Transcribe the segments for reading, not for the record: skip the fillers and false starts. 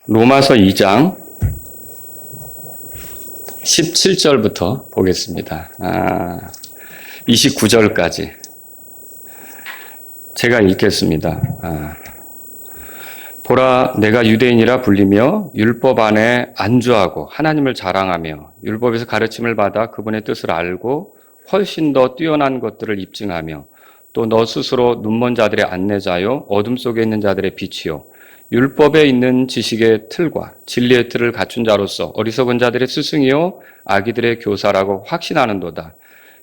로마서 2장 17절부터 보겠습니다. 29절까지 제가 읽겠습니다. 보라, 내가 유대인이라 불리며 율법 안에 안주하고 하나님을 자랑하며 율법에서 가르침을 받아 그분의 뜻을 알고 훨씬 더 뛰어난 것들을 입증하며 또 너 스스로 눈먼 자들의 안내자요 어둠 속에 있는 자들의 빛이요 율법에 있는 지식의 틀과 진리의 틀을 갖춘 자로서 어리석은 자들의 스승이요 아기들의 교사라고 확신하는도다.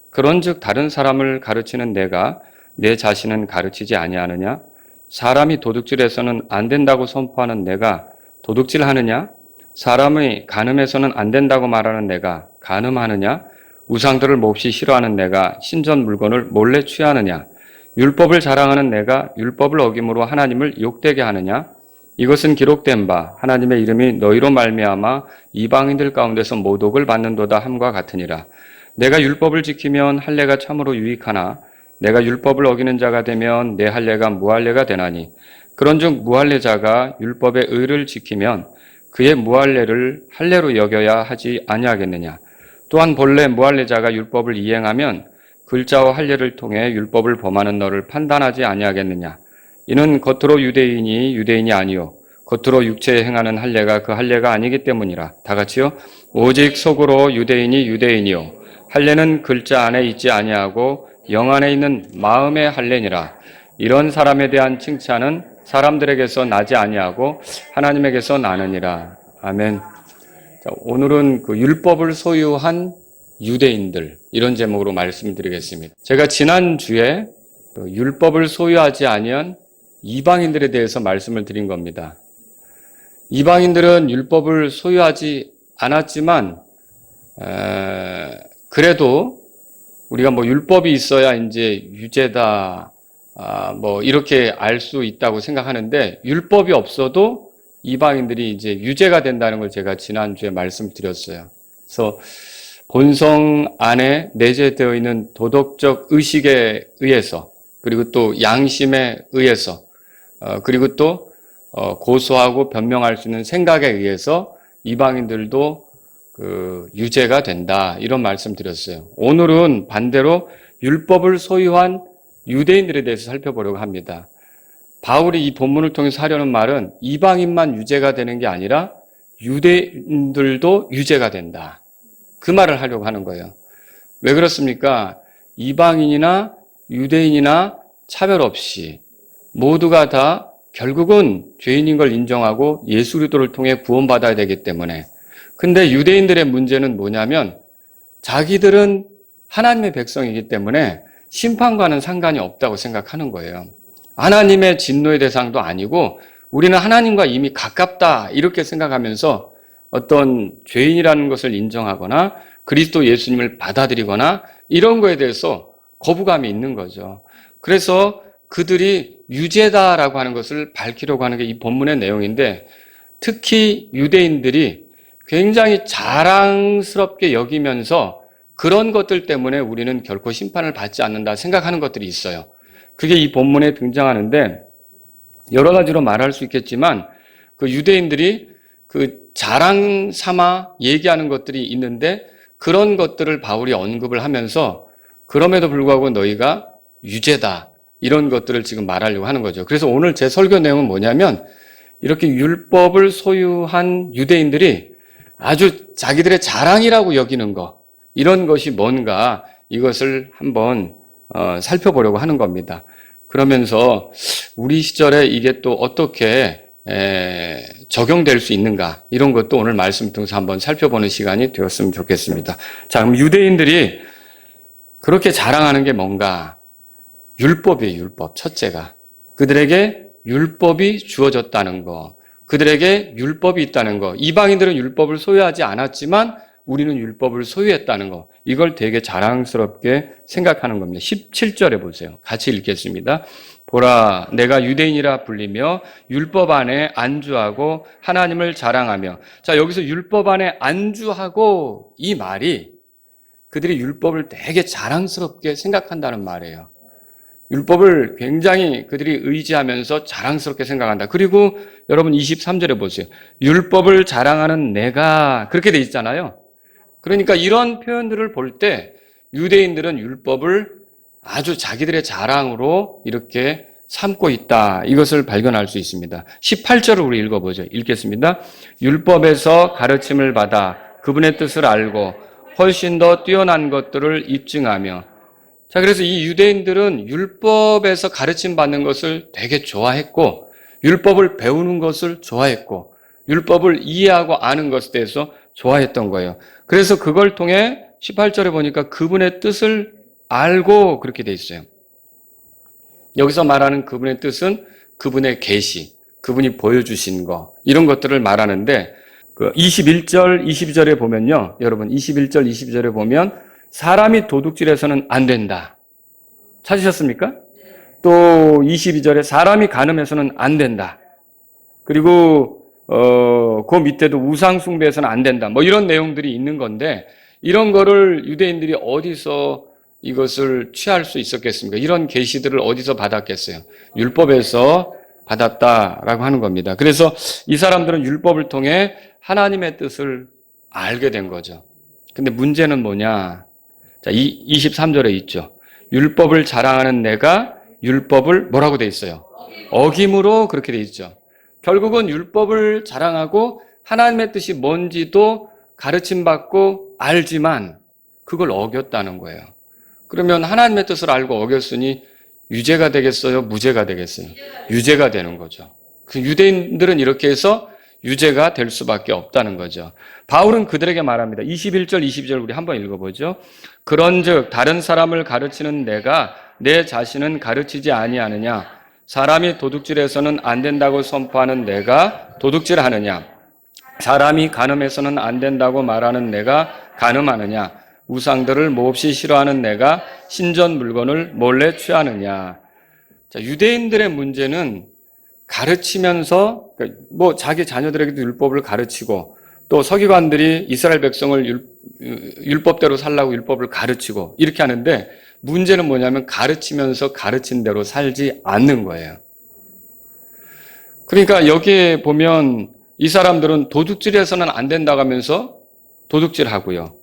그런즉 다른 사람을 가르치는 내가 내 자신은 가르치지 아니하느냐? 사람이 도둑질해서는 안 된다고 선포하는 내가 도둑질하느냐? 사람의 간음해서는 안 된다고 말하는 내가 간음하느냐? 우상들을 몹시 싫어하는 내가 신전 물건을 몰래 취하느냐? 율법을 자랑하는 내가 율법을 어김으로 하나님을 욕되게 하느냐? 이것은 기록된 바 하나님의 이름이 너희로 말미암아 이방인들 가운데서 모독을 받는도다 함과 같으니라. 내가 율법을 지키면 할례가 참으로 유익하나 내가 율법을 어기는 자가 되면 내 할례가 무할례가 되나니 그런즉 무할례자가 율법의 의를 지키면 그의 무할례를 할례로 여겨야 하지 아니하겠느냐. 또한 본래 무할례자가 율법을 이행하면 글자와 할례를 통해 율법을 범하는 너를 판단하지 아니하겠느냐. 이는 겉으로 유대인이 아니요 겉으로 육체에 행하는 할례가 그 할례가 아니기 때문이라. 다 같이요. 오직 속으로 유대인이요 할례는 글자 안에 있지 아니하고 영 안에 있는 마음의 할례니라. 이런 사람에 대한 칭찬은 사람들에게서 나지 아니하고 하나님에게서 나느니라. 아멘. 자, 오늘은 그 율법을 소유한 유대인들 이런 제목으로 말씀드리겠습니다. 제가 지난주에 율법을 소유하지 아니한 이방인들에 대해서 말씀을 드린 겁니다. 이방인들은 율법을 소유하지 않았지만 그래도 우리가 율법이 있어야 이제 유죄다 이렇게 알 수 있다고 생각하는데 율법이 없어도 이방인들이 이제 유죄가 된다는 걸 제가 지난주에 말씀드렸어요. 그래서 본성 안에 내재되어 있는 도덕적 의식에 의해서 그리고 또 양심에 의해서 그리고 또 고소하고 변명할 수 있는 생각에 의해서 이방인들도 그 유죄가 된다 이런 말씀 드렸어요. 오늘은 반대로 율법을 소유한 유대인들에 대해서 살펴보려고 합니다. 바울이 이 본문을 통해서 하려는 말은 이방인만 유죄가 되는 게 아니라 유대인들도 유죄가 된다. 그 말을 하려고 하는 거예요. 왜 그렇습니까? 이방인이나 유대인이나 차별 없이 모두가 다 결국은 죄인인 걸 인정하고 예수 그리스도를 통해 구원받아야 되기 때문에. 근데 유대인들의 문제는 뭐냐면 자기들은 하나님의 백성이기 때문에 심판과는 상관이 없다고 생각하는 거예요. 하나님의 진노의 대상도 아니고 우리는 하나님과 이미 가깝다 이렇게 생각하면서 어떤 죄인이라는 것을 인정하거나 그리스도 예수님을 받아들이거나 이런 거에 대해서 거부감이 있는 거죠. 그래서 그들이 유죄다라고 하는 것을 밝히려고 하는 게 이 본문의 내용인데 특히 유대인들이 굉장히 자랑스럽게 여기면서 그런 것들 때문에 우리는 결코 심판을 받지 않는다 생각하는 것들이 있어요. 그게 이 본문에 등장하는데 여러 가지로 말할 수 있겠지만 그 유대인들이 그 자랑 삼아 얘기하는 것들이 있는데 그런 것들을 바울이 언급을 하면서 그럼에도 불구하고 너희가 유죄다 이런 것들을 지금 말하려고 하는 거죠. 그래서 오늘 제 설교 내용은 뭐냐면 이렇게 율법을 소유한 유대인들이 아주 자기들의 자랑이라고 여기는 것 이런 것이 뭔가 이것을 한번 살펴보려고 하는 겁니다. 그러면서 우리 시절에 이게 또 어떻게 적용될 수 있는가 이런 것도 오늘 말씀 통해서 한번 살펴보는 시간이 되었으면 좋겠습니다. 자, 그럼 유대인들이 그렇게 자랑하는 게 뭔가? 율법이에요. 율법. 첫째가 그들에게 율법이 주어졌다는 거, 그들에게 율법이 있다는 거. 이방인들은 율법을 소유하지 않았지만 우리는 율법을 소유했다는 거, 이걸 되게 자랑스럽게 생각하는 겁니다. 17절에 보세요. 같이 읽겠습니다. 보라, 내가 유대인이라 불리며 율법 안에 안주하고 하나님을 자랑하며. 자, 여기서 율법 안에 안주하고 이 말이 그들이 율법을 되게 자랑스럽게 생각한다는 말이에요. 율법을 굉장히 그들이 의지하면서 자랑스럽게 생각한다. 그리고 여러분 23절에 보세요. 율법을 자랑하는 내가 그렇게 돼 있잖아요. 그러니까 이런 표현들을 볼 때 유대인들은 율법을 아주 자기들의 자랑으로 이렇게 삼고 있다. 이것을 발견할 수 있습니다. 18절을 우리 읽어보죠. 읽겠습니다. 율법에서 가르침을 받아 그분의 뜻을 알고 훨씬 더 뛰어난 것들을 입증하며. 자, 그래서 이 유대인들은 율법에서 가르침 받는 것을 되게 좋아했고, 율법을 배우는 것을 좋아했고, 율법을 이해하고 아는 것에 대해서 좋아했던 거예요. 그래서 그걸 통해 18절에 보니까 그분의 뜻을 알고 그렇게 돼 있어요. 여기서 말하는 그분의 뜻은 그분의 계시, 그분이 보여주신 거, 이런 것들을 말하는데, 21절, 22절에 보면요. 여러분, 21절, 22절에 보면 사람이 도둑질해서는 안 된다. 찾으셨습니까? 또 22절에 사람이 간음해서는 안 된다. 그리고 그 밑에도 우상 숭배해서는 안 된다. 뭐 이런 내용들이 있는 건데 이런 거를 유대인들이 어디서 이것을 취할 수 있었겠습니까? 이런 계시들을 어디서 받았겠어요? 율법에서 받았다라고 하는 겁니다. 그래서 이 사람들은 율법을 통해 하나님의 뜻을 알게 된 거죠. 근데 문제는 뭐냐? 자, 23절에 있죠. 율법을 자랑하는 내가 율법을 뭐라고 돼 있어요? 어김으로 그렇게 돼 있죠. 결국은 율법을 자랑하고 하나님의 뜻이 뭔지도 가르침받고 알지만 그걸 어겼다는 거예요. 그러면 하나님의 뜻을 알고 어겼으니 유죄가 되겠어요? 무죄가 되겠어요? 유죄가 되는 거죠. 그 유대인들은 이렇게 해서 유죄가 될 수밖에 없다는 거죠. 바울은 그들에게 말합니다. 21절, 22절 우리 한번 읽어보죠. 그런즉 다른 사람을 가르치는 내가 내 자신은 가르치지 아니하느냐? 사람이 도둑질해서는 안 된다고 선포하는 내가 도둑질하느냐? 사람이 간음해서는 안 된다고 말하는 내가 간음하느냐? 우상들을 몹시 싫어하는 내가 신전 물건을 몰래 취하느냐? 자, 유대인들의 문제는 가르치면서 뭐 자기 자녀들에게도 율법을 가르치고 또 서기관들이 이스라엘 백성을 율법대로 살라고 율법을 가르치고 이렇게 하는데 문제는 뭐냐면 가르치면서 가르친 대로 살지 않는 거예요. 그러니까 여기에 보면 이 사람들은 도둑질해서는 안 된다고 하면서 도둑질하고요.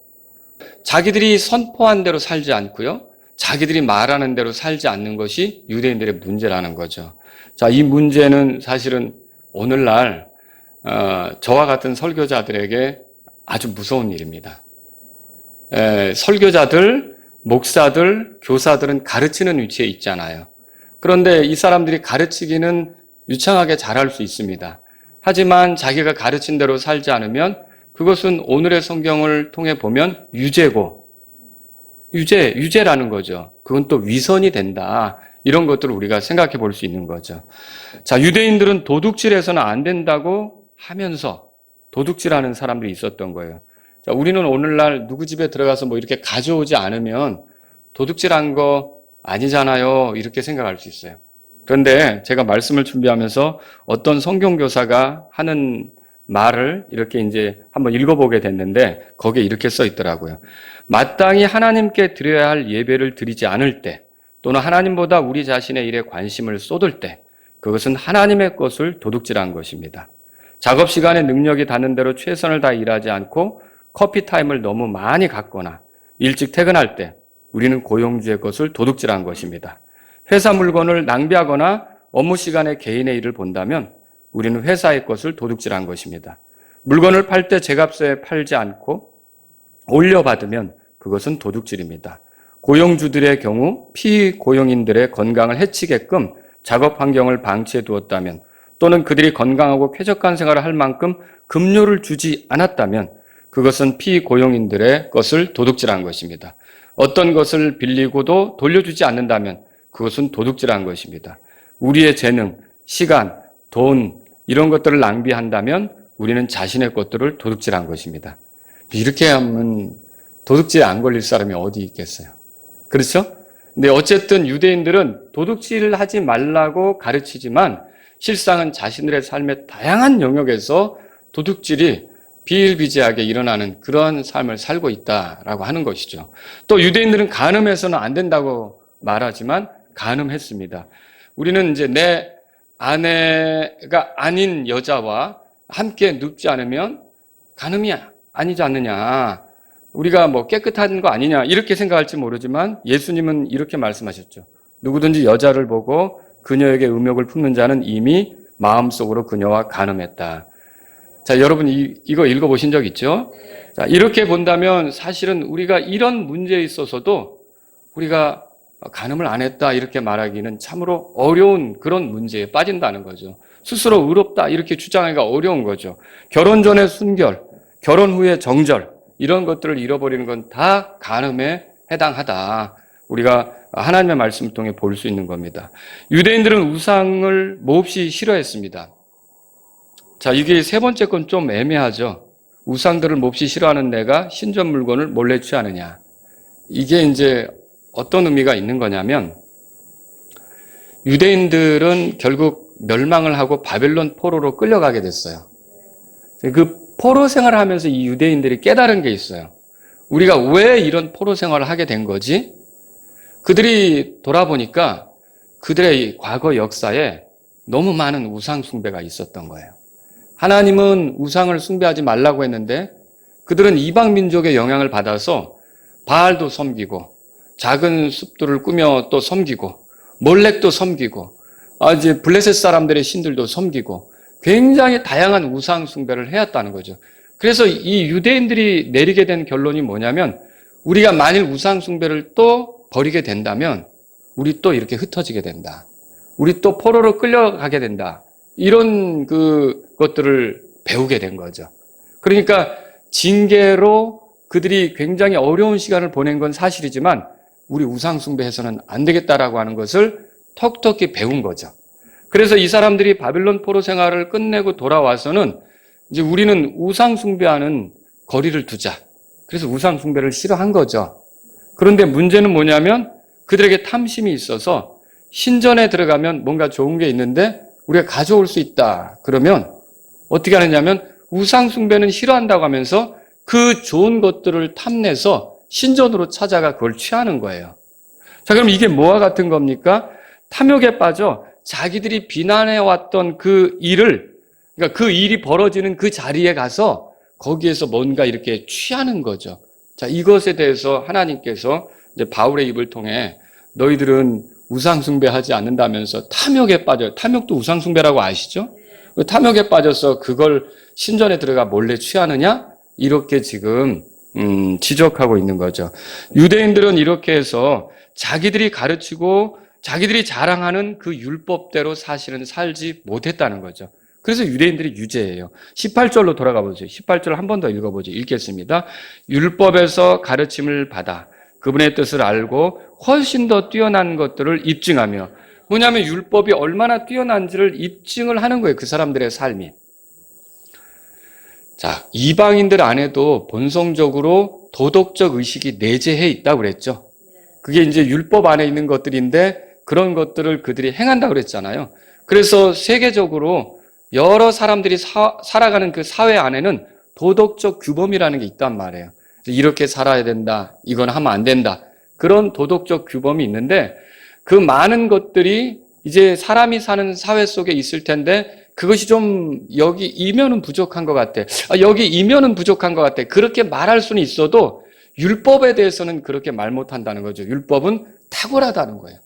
자기들이 선포한 대로 살지 않고요. 자기들이 말하는 대로 살지 않는 것이 유대인들의 문제라는 거죠. 자, 이 문제는 사실은 오늘날 저와 같은 설교자들에게 아주 무서운 일입니다. 설교자들, 목사들, 교사들은 가르치는 위치에 있잖아요. 그런데 이 사람들이 가르치기는 유창하게 잘할 수 있습니다. 하지만 자기가 가르친 대로 살지 않으면 그것은 오늘의 성경을 통해 보면 유죄고, 유죄라는 거죠. 그건 또 위선이 된다. 이런 것들을 우리가 생각해 볼 수 있는 거죠. 자, 유대인들은 도둑질해서는 안 된다고 하면서 도둑질하는 사람들이 있었던 거예요. 자, 우리는 오늘날 누구 집에 들어가서 뭐 이렇게 가져오지 않으면 도둑질한 거 아니잖아요. 이렇게 생각할 수 있어요. 그런데 제가 말씀을 준비하면서 어떤 성경교사가 하는 말을 이렇게 이제 한번 읽어보게 됐는데 거기에 이렇게 써 있더라고요. 마땅히 하나님께 드려야 할 예배를 드리지 않을 때 또는 하나님보다 우리 자신의 일에 관심을 쏟을 때 그것은 하나님의 것을 도둑질한 것입니다. 작업 시간에 능력이 닿는 대로 최선을 다해 일하지 않고 커피 타임을 너무 많이 갖거나 일찍 퇴근할 때 우리는 고용주의 것을 도둑질한 것입니다. 회사 물건을 낭비하거나 업무 시간에 개인의 일을 본다면 우리는 회사의 것을 도둑질한 것입니다. 물건을 팔 때 제값에 팔지 않고 올려받으면 그것은 도둑질입니다. 고용주들의 경우 피고용인들의 건강을 해치게끔 작업 환경을 방치해 두었다면 또는 그들이 건강하고 쾌적한 생활을 할 만큼 급료를 주지 않았다면 그것은 피고용인들의 것을 도둑질한 것입니다. 어떤 것을 빌리고도 돌려주지 않는다면 그것은 도둑질한 것입니다. 우리의 재능, 시간, 돈 이런 것들을 낭비한다면 우리는 자신의 것들을 도둑질한 것입니다. 이렇게 하면 도둑질에 안 걸릴 사람이 어디 있겠어요? 그렇죠? 근데 어쨌든 유대인들은 도둑질을 하지 말라고 가르치지만 실상은 자신들의 삶의 다양한 영역에서 도둑질이 비일비재하게 일어나는 그런 삶을 살고 있다라고 하는 것이죠. 또 유대인들은 간음해서는 안 된다고 말하지만 간음했습니다. 우리는 이제 내 아내가 아닌 여자와 함께 눕지 않으면 간음이 아니지 않느냐. 우리가 뭐 깨끗한 거 아니냐. 이렇게 생각할지 모르지만 예수님은 이렇게 말씀하셨죠. 누구든지 여자를 보고 그녀에게 음욕을 품는 자는 이미 마음속으로 그녀와 간음했다. 자, 여러분 이거 읽어보신 적 있죠? 자, 이렇게 본다면 사실은 우리가 이런 문제에 있어서도 우리가 간음을 안 했다 이렇게 말하기는 참으로 어려운 그런 문제에 빠진다는 거죠. 스스로 의롭다 이렇게 주장하기가 어려운 거죠. 결혼 전의 순결, 결혼 후의 정절 이런 것들을 잃어버리는 건 다 간음에 해당하다. 우리가 하나님의 말씀을 통해 볼 수 있는 겁니다. 유대인들은 우상을 몹시 싫어했습니다. 자, 이게 세 번째 건 좀 애매하죠. 우상들을 몹시 싫어하는 내가 신전 물건을 몰래 취하느냐. 이게 이제 어떤 의미가 있는 거냐면 유대인들은 결국 멸망을 하고 바벨론 포로로 끌려가게 됐어요. 그 포로 생활을 하면서 이 유대인들이 깨달은 게 있어요. 우리가 왜 이런 포로 생활을 하게 된 거지? 그들이 돌아보니까 그들의 과거 역사에 너무 많은 우상 숭배가 있었던 거예요. 하나님은 우상을 숭배하지 말라고 했는데 그들은 이방 민족의 영향을 받아서 바알도 섬기고 작은 숲들을 꾸며 또 섬기고 몰렉도 섬기고 이제 블레셋 사람들의 신들도 섬기고 굉장히 다양한 우상 숭배를 해왔다는 거죠. 그래서 이 유대인들이 내리게 된 결론이 뭐냐면 우리가 만일 우상 숭배를 또 버리게 된다면 우리 또 이렇게 흩어지게 된다. 우리 또 포로로 끌려가게 된다. 이런 것들을 배우게 된 거죠. 그러니까 징계로 그들이 굉장히 어려운 시간을 보낸 건 사실이지만 우리 우상 숭배해서는 안 되겠다라고 하는 것을 톡톡히 배운 거죠. 그래서 이 사람들이 바빌론 포로 생활을 끝내고 돌아와서는 이제 우리는 우상 숭배하는 거리를 두자. 그래서 우상 숭배를 싫어한 거죠. 그런데 문제는 뭐냐면 그들에게 탐심이 있어서 신전에 들어가면 뭔가 좋은 게 있는데 우리가 가져올 수 있다. 그러면 어떻게 하느냐면 우상 숭배는 싫어한다고 하면서 그 좋은 것들을 탐내서 신전으로 찾아가 그걸 취하는 거예요. 자, 그럼 이게 뭐와 같은 겁니까? 탐욕에 빠져 자기들이 비난해왔던 그 일을, 그러니까 그 일이 벌어지는 그 자리에 가서 거기에서 뭔가 이렇게 취하는 거죠. 자, 이것에 대해서 하나님께서 이제 바울의 입을 통해 너희들은 우상숭배하지 않는다면서 탐욕에 빠져요. 탐욕도 우상숭배라고 아시죠? 탐욕에 빠져서 그걸 신전에 들어가 몰래 취하느냐? 이렇게 지금 지적하고 있는 거죠. 유대인들은 이렇게 해서 자기들이 가르치고 자기들이 자랑하는 그 율법대로 사실은 살지 못했다는 거죠. 그래서 유대인들이 유죄예요. 18절로 돌아가 보세요. 18절 한 번 더 읽어보죠. 읽겠습니다. 율법에서 가르침을 받아 그분의 뜻을 알고 훨씬 더 뛰어난 것들을 입증하며, 뭐냐면 율법이 얼마나 뛰어난지를 입증을 하는 거예요. 그 사람들의 삶이. 자, 이방인들 안에도 본성적으로 도덕적 의식이 내재해 있다고 그랬죠. 그게 이제 율법 안에 있는 것들인데 그런 것들을 그들이 행한다고 그랬잖아요. 그래서 세계적으로 여러 사람들이 살아가는 그 사회 안에는 도덕적 규범이라는 게 있단 말이에요. 이렇게 살아야 된다. 이건 하면 안 된다. 그런 도덕적 규범이 있는데 그 많은 것들이 이제 사람이 사는 사회 속에 있을 텐데 그것이 좀 여기 이면은 부족한 것 같아. 여기 이면은 부족한 것 같아. 그렇게 말할 수는 있어도 율법에 대해서는 그렇게 말 못한다는 거죠. 율법은 탁월하다는 거예요.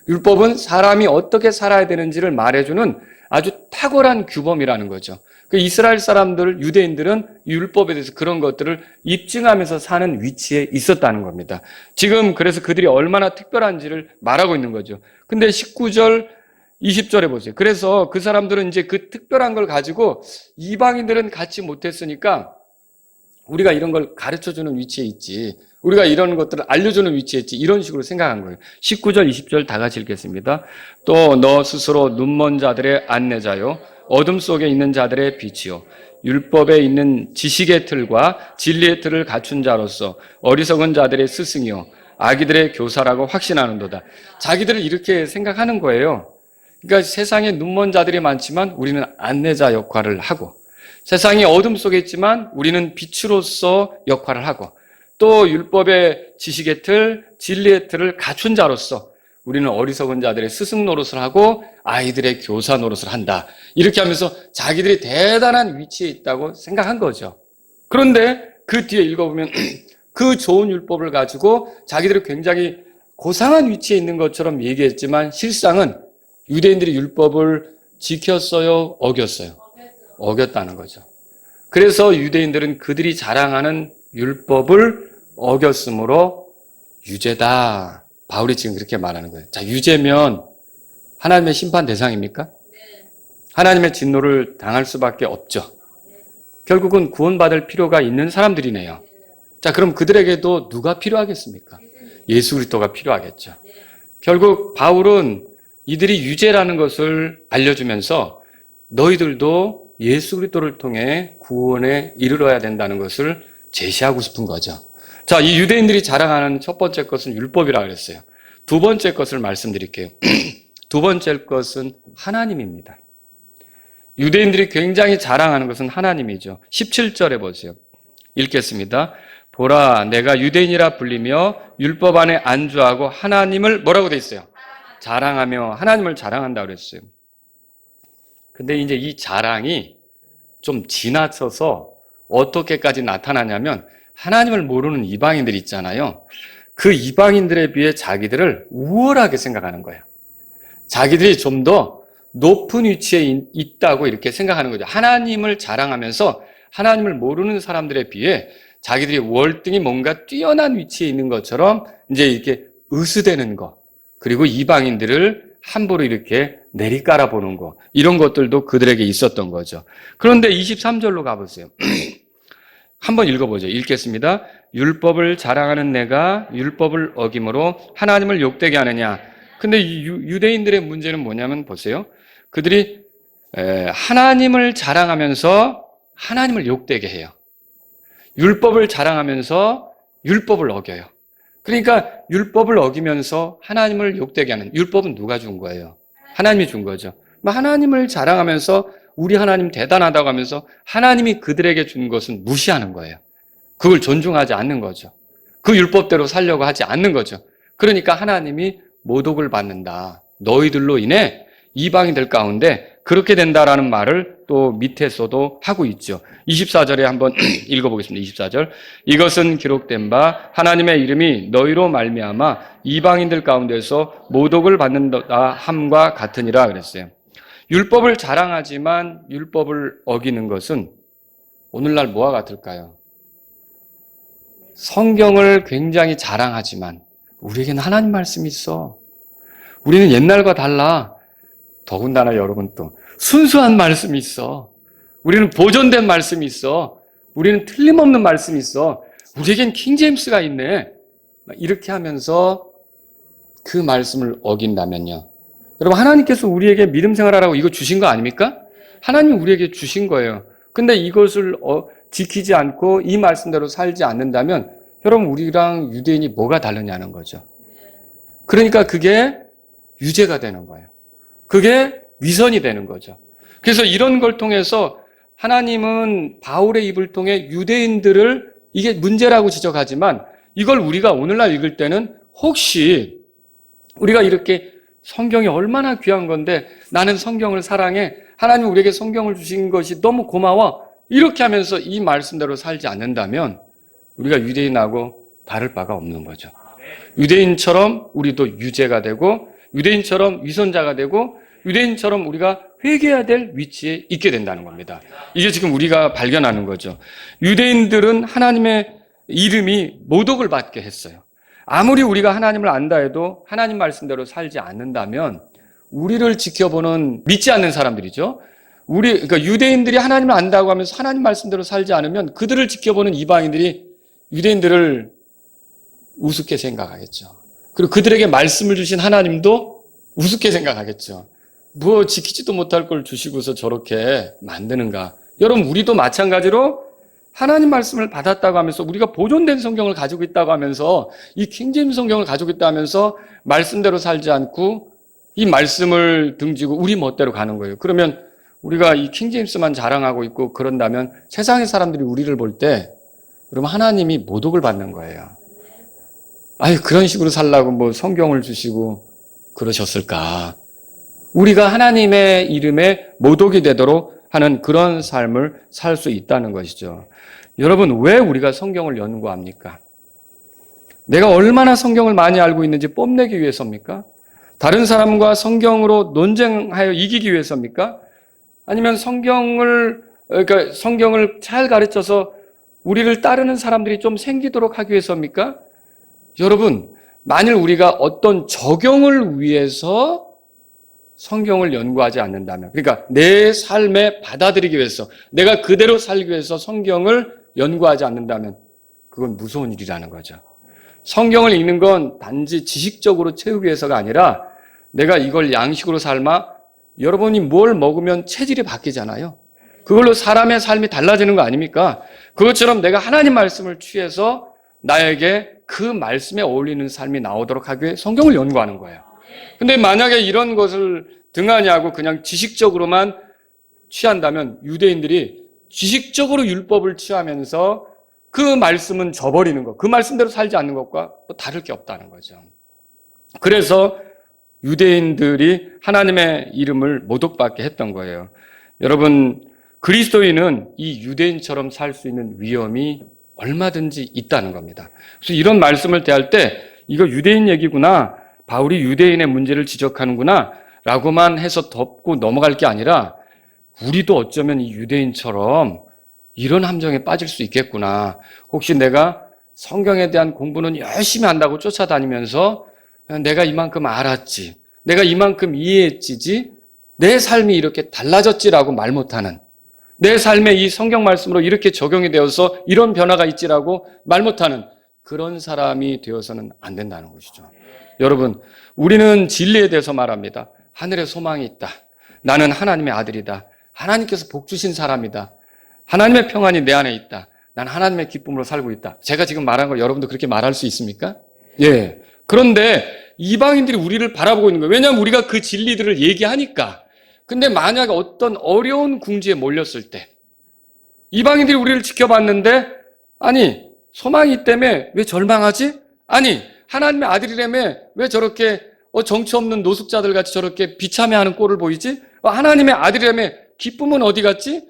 율법은 사람이 어떻게 살아야 되는지를 말해주는 아주 탁월한 규범이라는 거죠. 그 이스라엘 사람들, 유대인들은 율법에 대해서 그런 것들을 입증하면서 사는 위치에 있었다는 겁니다. 지금 그래서 그들이 얼마나 특별한지를 말하고 있는 거죠. 근데 19절, 20절에 보세요. 그래서 그 사람들은 이제 그 특별한 걸 가지고 이방인들은 갖지 못했으니까 우리가 이런 걸 가르쳐주는 위치에 있지. 우리가 이런 것들을 알려주는 위치에 있지. 이런 식으로 생각한 거예요. 19절, 20절 다 같이 읽겠습니다. 또 너 스스로 눈먼 자들의 안내자요. 어둠 속에 있는 자들의 빛이요. 율법에 있는 지식의 틀과 진리의 틀을 갖춘 자로서 어리석은 자들의 스승이요. 아기들의 교사라고 확신하는도다. 자기들을 이렇게 생각하는 거예요. 그러니까 세상에 눈먼 자들이 많지만 우리는 안내자 역할을 하고, 세상이 어둠 속에 있지만 우리는 빛으로서 역할을 하고, 또 율법의 지식의 틀, 진리의 틀을 갖춘 자로서 우리는 어리석은 자들의 스승 노릇을 하고 아이들의 교사 노릇을 한다. 이렇게 하면서 자기들이 대단한 위치에 있다고 생각한 거죠. 그런데 그 뒤에 읽어보면 그 좋은 율법을 가지고 자기들이 굉장히 고상한 위치에 있는 것처럼 얘기했지만 실상은 유대인들이 율법을 지켰어요? 어겼어요? 어겼다는 거죠. 그래서 유대인들은 그들이 자랑하는 율법을 어겼으므로 유죄다. 바울이 지금 그렇게 말하는 거예요. 자, 유죄면 하나님의 심판 대상입니까? 하나님의 진노를 당할 수밖에 없죠. 결국은 구원받을 필요가 있는 사람들이네요. 자, 그럼 그들에게도 누가 필요하겠습니까? 예수 그리스도가 필요하겠죠. 결국 바울은 이들이 유죄라는 것을 알려주면서 너희들도 예수 그리스도를 통해 구원에 이르러야 된다는 것을 제시하고 싶은 거죠. 자, 이 유대인들이 자랑하는 첫 번째 것은 율법이라고 그랬어요. 두 번째 것을 말씀드릴게요. 두 번째 것은 하나님입니다. 유대인들이 굉장히 자랑하는 것은 하나님이죠. 17절에 보세요. 읽겠습니다. 보라, 내가 유대인이라 불리며 율법 안에 안주하고 하나님을 뭐라고 돼 있어요? 자랑하며 하나님을 자랑한다고 그랬어요. 근데 이제 이 자랑이 좀 지나쳐서 어떻게까지 나타나냐면 하나님을 모르는 이방인들 있잖아요. 그 이방인들에 비해 자기들을 우월하게 생각하는 거예요. 자기들이 좀 더 높은 위치에 있다고 이렇게 생각하는 거죠. 하나님을 자랑하면서 하나님을 모르는 사람들에 비해 자기들이 월등히 뭔가 뛰어난 위치에 있는 것처럼 이제 이렇게 으스대는 거, 그리고 이방인들을 함부로 이렇게 내리깔아 보는 거, 이런 것들도 그들에게 있었던 거죠. 그런데 23절로 가보세요. 한번 읽어보죠. 읽겠습니다. 율법을 자랑하는 내가 율법을 어김으로 하나님을 욕되게 하느냐. 근데 이 유대인들의 문제는 뭐냐면 보세요. 그들이 하나님을 자랑하면서 하나님을 욕되게 해요. 율법을 자랑하면서 율법을 어겨요. 그러니까 율법을 어기면서 하나님을 욕되게 하는, 율법은 누가 준 거예요? 하나님이 준 거죠. 하나님을 자랑하면서 우리 하나님 대단하다고 하면서 하나님이 그들에게 준 것은 무시하는 거예요. 그걸 존중하지 않는 거죠. 그 율법대로 살려고 하지 않는 거죠. 그러니까 하나님이 모독을 받는다. 너희들로 인해 이방인들 가운데 그렇게 된다라는 말을 또 밑에서도 하고 있죠. 24절에 한번 읽어보겠습니다. 24절. 이것은 기록된 바 하나님의 이름이 너희로 말미암아 이방인들 가운데서 모독을 받는다 함과 같으니라 그랬어요. 율법을 자랑하지만 율법을 어기는 것은 오늘날 뭐와 같을까요? 성경을 굉장히 자랑하지만 우리에게는 하나님 말씀이 있어. 우리는 옛날과 달라. 더군다나 여러분 또 순수한 말씀이 있어. 우리는 보존된 말씀이 있어. 우리는 틀림없는 말씀이 있어. 우리에겐 킹제임스가 있네. 이렇게 하면서 그 말씀을 어긴다면요. 여러분, 하나님께서 우리에게 믿음 생활하라고 이거 주신 거 아닙니까? 하나님이 우리에게 주신 거예요. 근데 이것을 지키지 않고 이 말씀대로 살지 않는다면 여러분, 우리랑 유대인이 뭐가 다르냐는 거죠. 그러니까 그게 유죄가 되는 거예요. 그게 위선이 되는 거죠. 그래서 이런 걸 통해서 하나님은 바울의 입을 통해 유대인들을 이게 문제라고 지적하지만 이걸 우리가 오늘날 읽을 때는 혹시 우리가 이렇게 성경이 얼마나 귀한 건데 나는 성경을 사랑해. 하나님이 우리에게 성경을 주신 것이 너무 고마워. 이렇게 하면서 이 말씀대로 살지 않는다면 우리가 유대인하고 다를 바가 없는 거죠. 유대인처럼 우리도 유죄가 되고 유대인처럼 위선자가 되고 유대인처럼 우리가 회개해야 될 위치에 있게 된다는 겁니다. 이게 지금 우리가 발견하는 거죠. 유대인들은 하나님의 이름이 모독을 받게 했어요. 아무리 우리가 하나님을 안다 해도 하나님 말씀대로 살지 않는다면 우리를 지켜보는 믿지 않는 사람들이죠. 그러니까 유대인들이 하나님을 안다고 하면서 하나님 말씀대로 살지 않으면 그들을 지켜보는 이방인들이 유대인들을 우습게 생각하겠죠. 그리고 그들에게 말씀을 주신 하나님도 우습게 생각하겠죠. 뭐 지키지도 못할 걸 주시고서 저렇게 만드는가. 여러분, 우리도 마찬가지로 하나님 말씀을 받았다고 하면서 우리가 보존된 성경을 가지고 있다고 하면서 이 킹제임스 성경을 가지고 있다 하면서 말씀대로 살지 않고 이 말씀을 등지고 우리 멋대로 가는 거예요. 그러면 우리가 이 킹제임스만 자랑하고 있고 그런다면 세상의 사람들이 우리를 볼 때 그러면 하나님이 모독을 받는 거예요. 아유, 그런 식으로 살라고 뭐 성경을 주시고 그러셨을까? 우리가 하나님의 이름에 모독이 되도록 하는 그런 삶을 살 수 있다는 것이죠. 여러분, 왜 우리가 성경을 연구합니까? 내가 얼마나 성경을 많이 알고 있는지 뽐내기 위해서입니까? 다른 사람과 성경으로 논쟁하여 이기기 위해서입니까? 아니면 성경을 잘 가르쳐서 우리를 따르는 사람들이 좀 생기도록 하기 위해서입니까? 여러분, 만일 우리가 어떤 적용을 위해서 성경을 연구하지 않는다면, 그러니까 내 삶에 받아들이기 위해서, 내가 그대로 살기 위해서 성경을 연구하지 않는다면 그건 무서운 일이라는 거죠. 성경을 읽는 건 단지 지식적으로 채우기 위해서가 아니라 내가 이걸 양식으로 삶아 여러분이 뭘 먹으면 체질이 바뀌잖아요. 그걸로 사람의 삶이 달라지는 거 아닙니까? 그것처럼 내가 하나님 말씀을 취해서 나에게 그 말씀에 어울리는 삶이 나오도록 하기 위해 성경을 연구하는 거예요. 근데 만약에 이런 것을 등한히 하고 그냥 지식적으로만 취한다면 유대인들이 지식적으로 율법을 취하면서 그 말씀은 저버리는 것, 그 말씀대로 살지 않는 것과 또 다를 게 없다는 거죠. 그래서 유대인들이 하나님의 이름을 모독받게 했던 거예요. 여러분, 그리스도인은 이 유대인처럼 살 수 있는 위험이 얼마든지 있다는 겁니다. 그래서 이런 말씀을 대할 때 이거 유대인 얘기구나, 바울이 유대인의 문제를 지적하는구나 라고만 해서 덮고 넘어갈 게 아니라 우리도 어쩌면 이 유대인처럼 이런 함정에 빠질 수 있겠구나. 혹시 내가 성경에 대한 공부는 열심히 한다고 쫓아다니면서 내가 이만큼 알았지, 내가 이만큼 이해했지지, 내 삶이 이렇게 달라졌지라고 말 못하는, 내 삶에 이 성경 말씀으로 이렇게 적용이 되어서 이런 변화가 있지라고 말 못하는 그런 사람이 되어서는 안 된다는 것이죠. 여러분, 우리는 진리에 대해서 말합니다. 하늘에 소망이 있다. 나는 하나님의 아들이다. 하나님께서 복 주신 사람이다. 하나님의 평안이 내 안에 있다. 난 하나님의 기쁨으로 살고 있다. 제가 지금 말한 거 여러분도 그렇게 말할 수 있습니까? 예. 그런데 이방인들이 우리를 바라보고 있는 거예요. 왜냐하면 우리가 그 진리들을 얘기하니까. 근데 만약 어떤 어려운 궁지에 몰렸을 때 이방인들이 우리를 지켜봤는데, 아니 소망이 때문에 왜 절망하지? 아니 하나님의 아들이라며 왜 저렇게 정치 없는 노숙자들 같이 저렇게 비참해하는 꼴을 보이지? 하나님의 아들이라며 기쁨은 어디 갔지?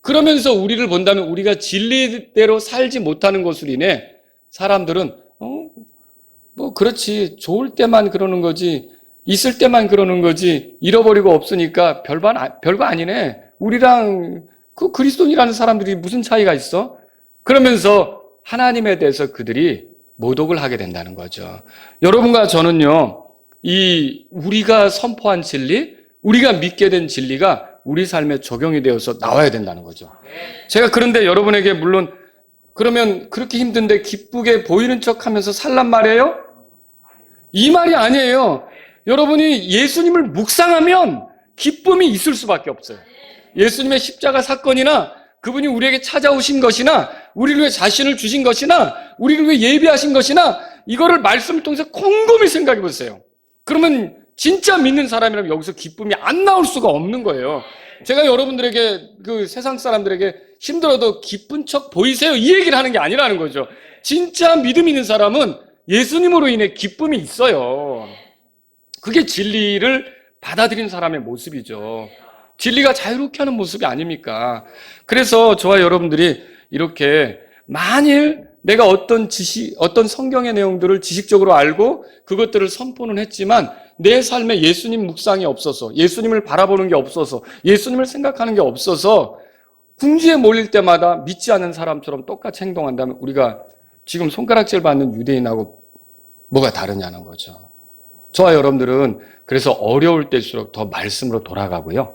그러면서 우리를 본다면 우리가 진리대로 살지 못하는 것으로 인해 사람들은 뭐 그렇지, 좋을 때만 그러는 거지, 있을 때만 그러는 거지, 잃어버리고 없으니까 별거 아니네, 우리랑 그 그리스도인이라는 사람들이 무슨 차이가 있어? 그러면서 하나님에 대해서 그들이 모독을 하게 된다는 거죠. 여러분과 저는요, 우리가 선포한 진리, 우리가 믿게 된 진리가 우리 삶에 적용이 되어서 나와야 된다는 거죠. 제가 그런데 여러분에게 물론 그러면 그렇게 힘든데 기쁘게 보이는 척 하면서 살란 말이에요? 이 말이 아니에요. 여러분이 예수님을 묵상하면 기쁨이 있을 수밖에 없어요. 예수님의 십자가 사건이나 그분이 우리에게 찾아오신 것이나 우리를 위해 자신을 주신 것이나 우리를 위해 예비하신 것이나 이거를 말씀을 통해서 곰곰이 생각해 보세요. 그러면 진짜 믿는 사람이라면 여기서 기쁨이 안 나올 수가 없는 거예요. 제가 여러분들에게 그 세상 사람들에게 힘들어도 기쁜 척 보이세요 이 얘기를 하는 게 아니라는 거죠. 진짜 믿음 있는 사람은 예수님으로 인해 기쁨이 있어요. 그게 진리를 받아들인 사람의 모습이죠. 진리가 자유롭게 하는 모습이 아닙니까? 그래서 저와 여러분들이 이렇게 만일 내가 어떤 성경의 내용들을 지식적으로 알고 그것들을 선포는 했지만 내 삶에 예수님 묵상이 없어서, 예수님을 바라보는 게 없어서, 예수님을 생각하는 게 없어서 궁지에 몰릴 때마다 믿지 않는 사람처럼 똑같이 행동한다면 우리가 지금 손가락질 받는 유대인하고 뭐가 다르냐는 거죠. 저와 여러분들은 그래서 어려울 때일수록 더 말씀으로 돌아가고요,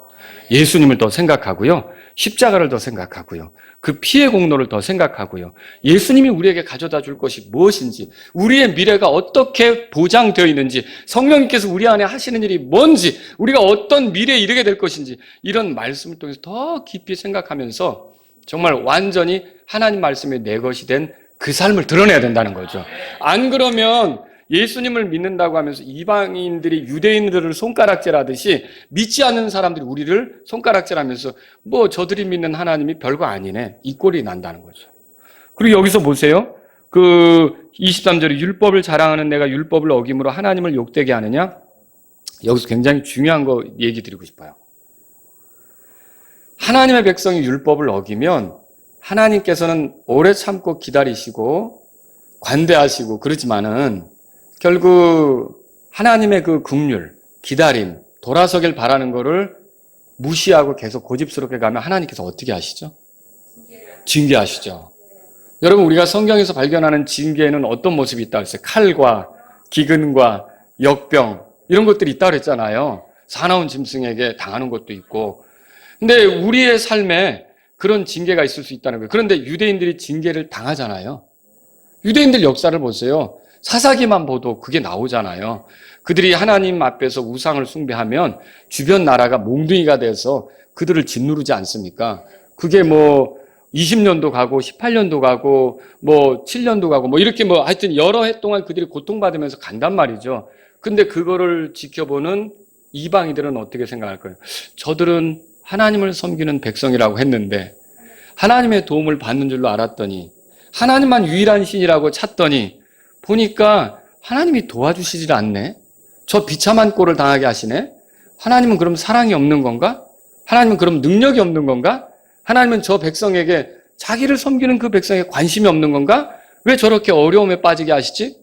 예수님을 더 생각하고요, 십자가를 더 생각하고요, 그 피의 공로를 더 생각하고요, 예수님이 우리에게 가져다 줄 것이 무엇인지, 우리의 미래가 어떻게 보장되어 있는지, 성령님께서 우리 안에 하시는 일이 뭔지, 우리가 어떤 미래에 이르게 될 것인지 이런 말씀을 통해서 더 깊이 생각하면서 정말 완전히 하나님 말씀이 내 것이 된 그 삶을 드러내야 된다는 거죠. 안 그러면 예수님을 믿는다고 하면서 이방인들이 유대인들을 손가락질하듯이 믿지 않는 사람들이 우리를 손가락질하면서 뭐 저들이 믿는 하나님이 별거 아니네, 이 꼴이 난다는 거죠. 그리고 여기서 보세요. 그 23절에 율법을 자랑하는 내가 율법을 어김으로 하나님을 욕되게 하느냐? 여기서 굉장히 중요한 거 얘기 드리고 싶어요. 하나님의 백성이 율법을 어기면 하나님께서는 오래 참고 기다리시고 관대하시고 그러지만은 결국 하나님의 그 긍휼, 기다림, 돌아서길 바라는 거를 무시하고 계속 고집스럽게 가면 하나님께서 어떻게 하시죠? 징계하시죠. 여러분, 우리가 성경에서 발견하는 징계에는 어떤 모습이 있다고 했어요? 칼과 기근과 역병 이런 것들이 있다고 그랬잖아요. 사나운 짐승에게 당하는 것도 있고. 근데 우리의 삶에 그런 징계가 있을 수 있다는 거예요. 그런데 유대인들이 징계를 당하잖아요. 유대인들 역사를 보세요. 사사기만 봐도 그게 나오잖아요. 그들이 하나님 앞에서 우상을 숭배하면 주변 나라가 몽둥이가 돼서 그들을 짓누르지 않습니까? 그게 뭐 20년도 가고 18년도 가고 뭐 7년도 가고 뭐 이렇게 뭐 하여튼 여러 해 동안 그들이 고통받으면서 간단 말이죠. 근데 그거를 지켜보는 이방인들은 어떻게 생각할 거예요? 저들은 하나님을 섬기는 백성이라고 했는데 하나님의 도움을 받는 줄로 알았더니 하나님만 유일한 신이라고 찾더니 보니까 하나님이 도와주시질 않네. 저 비참한 꼴을 당하게 하시네. 하나님은 그럼 사랑이 없는 건가? 하나님은 그럼 능력이 없는 건가? 하나님은 저 백성에게 자기를 섬기는 그 백성에게 관심이 없는 건가? 왜 저렇게 어려움에 빠지게 하시지?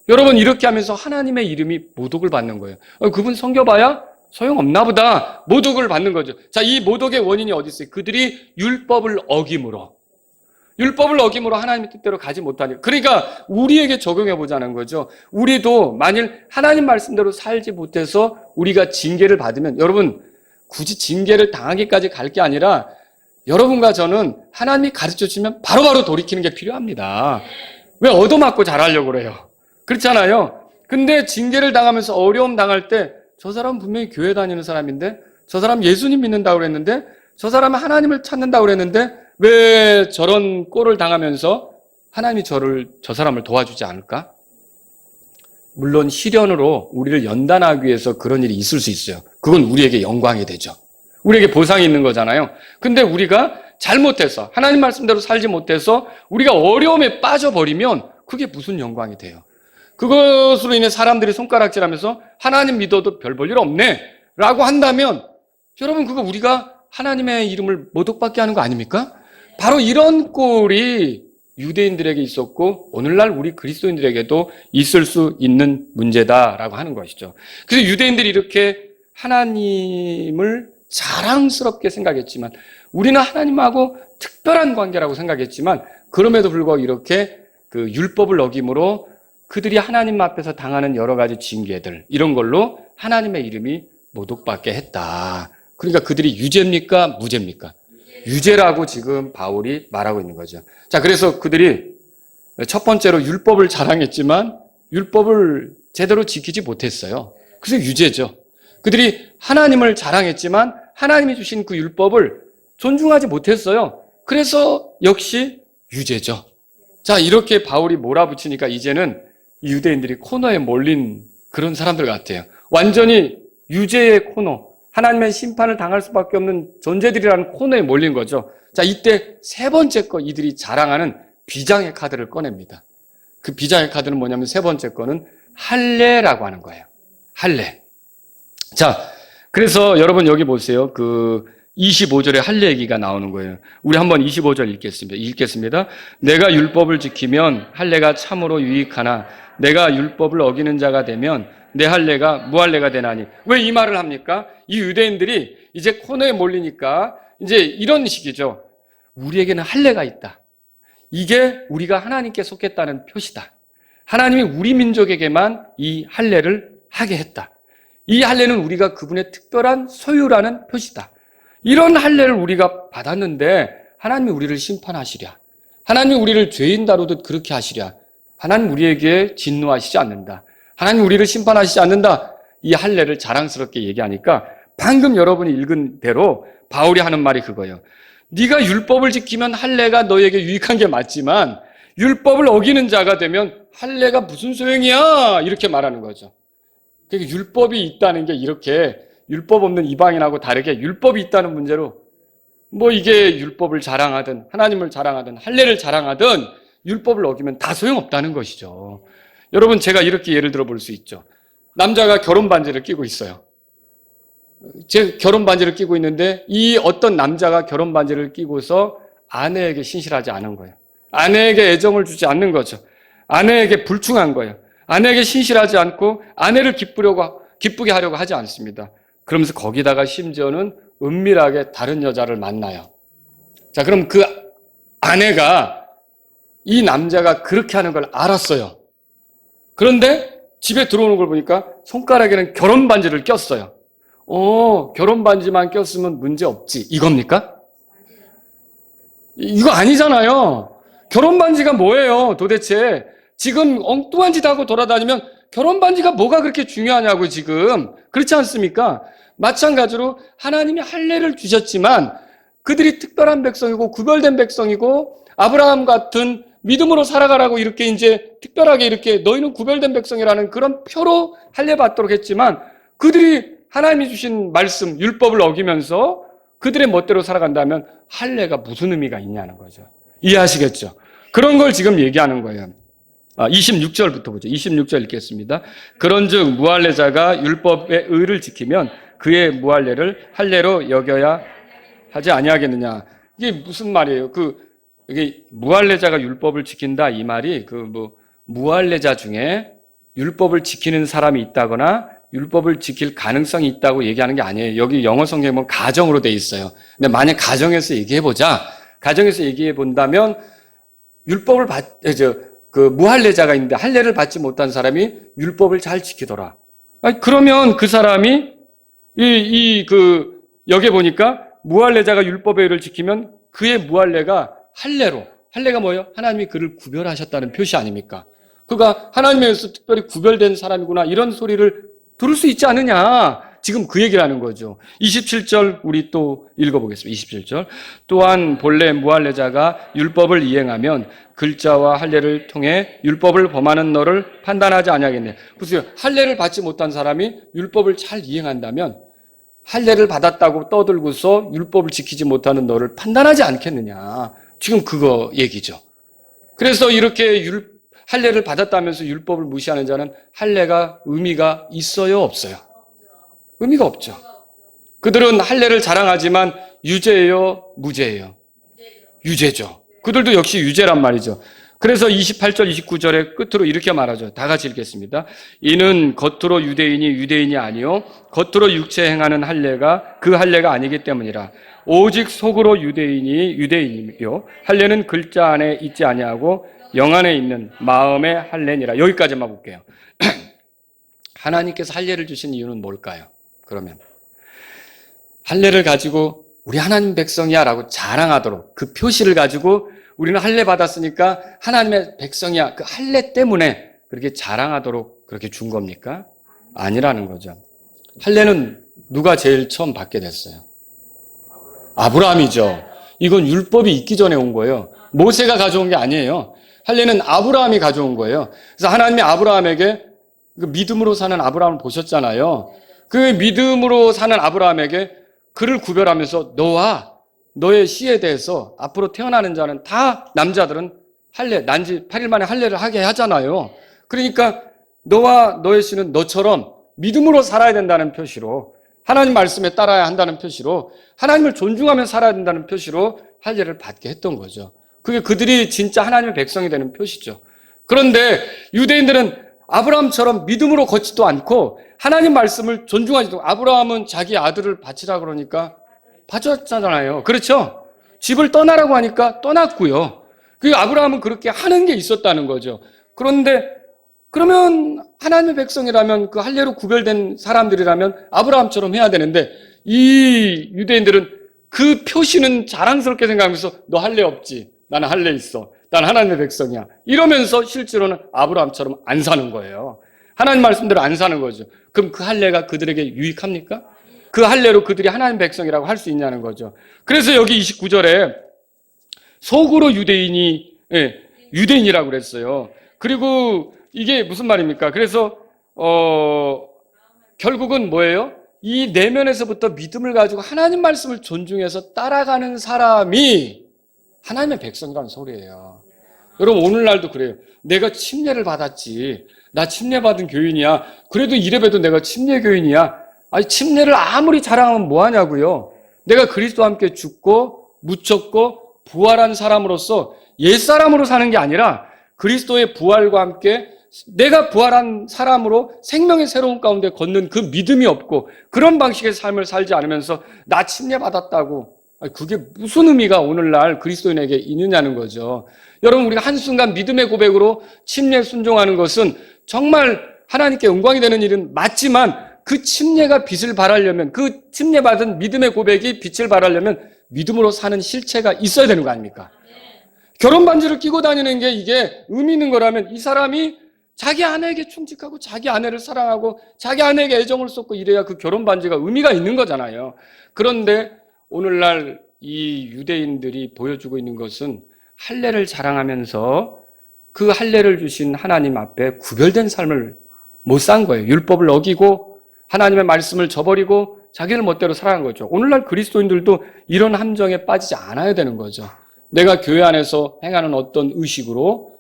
여러분, 이렇게 하면서 하나님의 이름이 모독을 받는 거예요. 그분 섬겨봐야 소용없나 보다. 모독을 받는 거죠. 자, 이 모독의 원인이 어디 있어요? 그들이 율법을 어김으로 하나님의 뜻대로 가지 못하니까. 그러니까 우리에게 적용해 보자는 거죠. 우리도 만일 하나님 말씀대로 살지 못해서 우리가 징계를 받으면, 여러분, 굳이 징계를 당하기까지 갈 게 아니라 여러분과 저는 하나님이 가르쳐 주시면 바로바로 돌이키는 게 필요합니다. 왜 얻어맞고 잘하려고 그래요? 그렇잖아요. 근데 징계를 당하면서 어려움 당할 때 저 사람은 분명히 교회 다니는 사람인데, 저 사람 예수님 믿는다고 그랬는데, 저 사람은 하나님을 찾는다고 그랬는데 왜 저런 꼴을 당하면서 하나님이 저 사람을 도와주지 않을까? 물론 시련으로 우리를 연단하기 위해서 그런 일이 있을 수 있어요. 그건 우리에게 영광이 되죠. 우리에게 보상이 있는 거잖아요. 근데 우리가 잘못해서 하나님 말씀대로 살지 못해서 우리가 어려움에 빠져버리면 그게 무슨 영광이 돼요? 그것으로 인해 사람들이 손가락질하면서 하나님 믿어도 별 볼 일 없네 라고 한다면 여러분, 그거 우리가 하나님의 이름을 모독받게 하는 거 아닙니까? 바로 이런 꼴이 유대인들에게 있었고 오늘날 우리 그리스도인들에게도 있을 수 있는 문제다라고 하는 것이죠. 그래서 유대인들이 이렇게 하나님을 자랑스럽게 생각했지만, 우리는 하나님하고 특별한 관계라고 생각했지만, 그럼에도 불구하고 이렇게 그 율법을 어김으로 그들이 하나님 앞에서 당하는 여러 가지 징계들, 이런 걸로 하나님의 이름이 모독받게 했다. 그러니까 그들이 유죄입니까? 무죄입니까? 유죄라고 지금 바울이 말하고 있는 거죠. 자, 그래서 그들이 첫 번째로 율법을 자랑했지만 율법을 제대로 지키지 못했어요. 그래서 유죄죠. 그들이 하나님을 자랑했지만 하나님이 주신 그 율법을 존중하지 못했어요. 그래서 역시 유죄죠. 자, 이렇게 바울이 몰아붙이니까 이제는 이 유대인들이 코너에 몰린 그런 사람들 같아요. 완전히 유죄의 코너, 하나님의 심판을 당할 수밖에 없는 존재들이라는 코너에 몰린 거죠. 자, 이때 세 번째 거 이들이 자랑하는 비장의 카드를 꺼냅니다. 그 비장의 카드는 뭐냐면 세 번째 거는 할례라고 하는 거예요. 할례. 자, 그래서 여러분 여기 보세요. 그 25절에 할례 얘기가 나오는 거예요. 우리 한번 25절 읽겠습니다. 내가 율법을 지키면 할례가 참으로 유익하나 내가 율법을 어기는 자가 되면 내 할례가 무할례가 되나니. 왜 이 말을 합니까? 이 유대인들이 이제 코너에 몰리니까 이제 이런 식이죠. 우리에게는 할례가 있다. 이게 우리가 하나님께 속했다는 표시다. 하나님이 우리 민족에게만 이 할례를 하게 했다. 이 할례는 우리가 그분의 특별한 소유라는 표시다. 이런 할례를 우리가 받았는데 하나님이 우리를 심판하시랴. 하나님이 우리를 죄인 다루듯 그렇게 하시랴. 하나님 우리에게 진노하시지 않는다. 하나님 우리를 심판하시지 않는다. 이 할례를 자랑스럽게 얘기하니까 방금 여러분이 읽은 대로 바울이 하는 말이 그거예요. 네가 율법을 지키면 할례가 너에게 유익한 게 맞지만 율법을 어기는 자가 되면 할례가 무슨 소용이야? 이렇게 말하는 거죠. 그러니까 율법이 있다는 게 이렇게 율법 없는 이방인하고 다르게 율법이 있다는 문제로 뭐 이게 율법을 자랑하든 하나님을 자랑하든 할례를 자랑하든 율법을 어기면 다 소용없다는 것이죠. 여러분, 제가 이렇게 예를 들어 볼 수 있죠. 남자가 결혼 반지를 끼고 있어요. 제 결혼 반지를 끼고 있는데 이 어떤 남자가 결혼 반지를 끼고서 아내에게 신실하지 않은 거예요. 아내에게 애정을 주지 않는 거죠. 아내에게 불충한 거예요. 아내에게 신실하지 않고 아내를 기쁘게 하려고 하지 않습니다. 그러면서 거기다가 심지어는 은밀하게 다른 여자를 만나요. 자, 그럼 그 아내가 이 남자가 그렇게 하는 걸 알았어요. 그런데 집에 들어오는 걸 보니까 손가락에는 결혼 반지를 꼈어요. 결혼 반지만 꼈으면 문제 없지. 이겁니까? 이거 아니잖아요. 결혼 반지가 뭐예요, 도대체? 지금 엉뚱한 짓 하고 돌아다니면 결혼 반지가 뭐가 그렇게 중요하냐고 지금. 그렇지 않습니까? 마찬가지로 하나님이 할례를 주셨지만 그들이 특별한 백성이고 구별된 백성이고 아브라함 같은 믿음으로 살아가라고 이렇게 이제 특별하게 이렇게 너희는 구별된 백성이라는 그런 표로 할례 받도록 했지만 그들이 하나님이 주신 말씀, 율법을 어기면서 그들의 멋대로 살아간다면 할례가 무슨 의미가 있냐는 거죠. 이해하시겠죠? 그런 걸 지금 얘기하는 거예요. 26절부터 보죠. 26절 읽겠습니다. 그런즉 무할례자가 율법의 의를 지키면 그의 무할례를 할례로 여겨야 하지 아니하겠느냐. 이게 무슨 말이에요? 이게 무할례자가 율법을 지킨다 이 말이 무할례자 중에 율법을 지키는 사람이 있다거나 율법을 지킬 가능성이 있다고 얘기하는 게 아니에요. 여기 영어 성경에 보면 가정으로 돼 있어요. 근데 만약 가정에서 얘기해 보자. 가정에서 얘기해 본다면 율법을 무할례자가 있는데 할례를 받지 못한 사람이 율법을 잘 지키더라. 그러면 그 사람이 여기 보니까 무할례자가 율법의 의를 지키면 그의 무할례가 할례가 뭐예요? 하나님이 그를 구별하셨다는 표시 아닙니까? 그가 하나님에서 특별히 구별된 사람이구나 이런 소리를 들을 수 있지 않느냐. 지금 그 얘기를 하는 거죠. 27절 우리 또 읽어보겠습니다. 27절. 또한 본래 무할례자가 율법을 이행하면 글자와 할례를 통해 율법을 범하는 너를 판단하지 아니하겠네. 보세요. 할례를 받지 못한 사람이 율법을 잘 이행한다면 할례를 받았다고 떠들고서 율법을 지키지 못하는 너를 판단하지 않겠느냐. 지금 그거 얘기죠. 그래서 이렇게 할례를 받았다면서 율법을 무시하는 자는 할례가 의미가 있어요, 없어요? 의미가 없죠. 그들은 할례를 자랑하지만 유죄예요, 무죄예요? 유죄죠. 그들도 역시 유죄란 말이죠. 그래서 28절, 29절의 끝으로 이렇게 말하죠. 다 같이 읽겠습니다. 이는 겉으로 유대인이 아니요 겉으로 육체 행하는 할례가 그 할례가 아니기 때문이라. 오직 속으로 유대인이요 할례는 글자 안에 있지 아니하고 영 안에 있는 마음의 할례니라. 여기까지만 볼게요. 하나님께서 할례를 주신 이유는 뭘까요? 그러면 할례를 가지고 우리 하나님 백성이야 라고 자랑하도록 그 표시를 가지고 우리는 할례 받았으니까 하나님의 백성이야. 그 할례 때문에 그렇게 자랑하도록 그렇게 준 겁니까? 아니라는 거죠. 할례는 누가 제일 처음 받게 됐어요? 아브라함이죠. 이건 율법이 있기 전에 온 거예요. 모세가 가져온 게 아니에요. 할례는 아브라함이 가져온 거예요. 그래서 하나님이 아브라함에게 그 믿음으로 사는 아브라함을 보셨잖아요. 그 믿음으로 사는 아브라함에게 그를 구별하면서 너와 너의 씨에 대해서 앞으로 태어나는 자는 다 남자들은 할례, 난지 8일 만에 할례를 하게 하잖아요. 그러니까 너와 너의 씨는 너처럼 믿음으로 살아야 된다는 표시로 하나님 말씀에 따라야 한다는 표시로 하나님을 존중하며 살아야 된다는 표시로 할례를 받게 했던 거죠. 그게 그들이 진짜 하나님의 백성이 되는 표시죠. 그런데 유대인들은 아브라함처럼 믿음으로 걷지도 않고 하나님 말씀을 존중하지도 않고 아브라함은 자기 아들을 바치라 그러니까 바쳤잖아요. 그렇죠? 집을 떠나라고 하니까 떠났고요. 그 아브라함은 그렇게 하는 게 있었다는 거죠. 그런데 그러면 하나님의 백성이라면 그 할례로 구별된 사람들이라면 아브라함처럼 해야 되는데 이 유대인들은 그 표시는 자랑스럽게 생각하면서 너 할례 없지? 나는 할례 있어. 난 하나님의 백성이야. 이러면서 실제로는 아브라함처럼 안 사는 거예요. 하나님 말씀대로 안 사는 거죠. 그럼 그 할례가 그들에게 유익합니까? 그 할례로 그들이 하나님 백성이라고 할 수 있냐는 거죠. 그래서 여기 29절에 속으로 유대인이라고 그랬어요. 그리고 이게 무슨 말입니까? 그래서 결국은 뭐예요? 이 내면에서부터 믿음을 가지고 하나님 말씀을 존중해서 따라가는 사람이 하나님의 백성이라는 소리예요. 여러분 오늘날도 그래요. 내가 침례를 받았지. 나 침례받은 교인이야. 그래도 이래봬도 내가 침례 교인이야. 아니 침례를 아무리 자랑하면 뭐하냐고요. 내가 그리스도와 함께 죽고 묻혔고 부활한 사람으로서 옛사람으로 사는 게 아니라 그리스도의 부활과 함께 내가 부활한 사람으로 생명의 새로운 가운데 걷는 그 믿음이 없고 그런 방식의 삶을 살지 않으면서 나 침례받았다고, 그게 무슨 의미가 오늘날 그리스도인에게 있느냐는 거죠. 여러분 우리가 한순간 믿음의 고백으로 침례 순종하는 것은 정말 하나님께 영광이 되는 일은 맞지만 그 침례가 빛을 발하려면, 그 침례받은 믿음의 고백이 빛을 발하려면 믿음으로 사는 실체가 있어야 되는 거 아닙니까? 결혼 반지를 끼고 다니는 게 이게 의미 있는 거라면 이 사람이 자기 아내에게 충직하고 자기 아내를 사랑하고 자기 아내에게 애정을 쏟고 이래야 그 결혼 반지가 의미가 있는 거잖아요. 그런데 오늘날 이 유대인들이 보여주고 있는 것은 할례를 자랑하면서 그 할례를 주신 하나님 앞에 구별된 삶을 못 산 거예요. 율법을 어기고 하나님의 말씀을 저버리고 자기들 멋대로 살아간 거죠. 오늘날 그리스도인들도 이런 함정에 빠지지 않아야 되는 거죠. 내가 교회 안에서 행하는 어떤 의식으로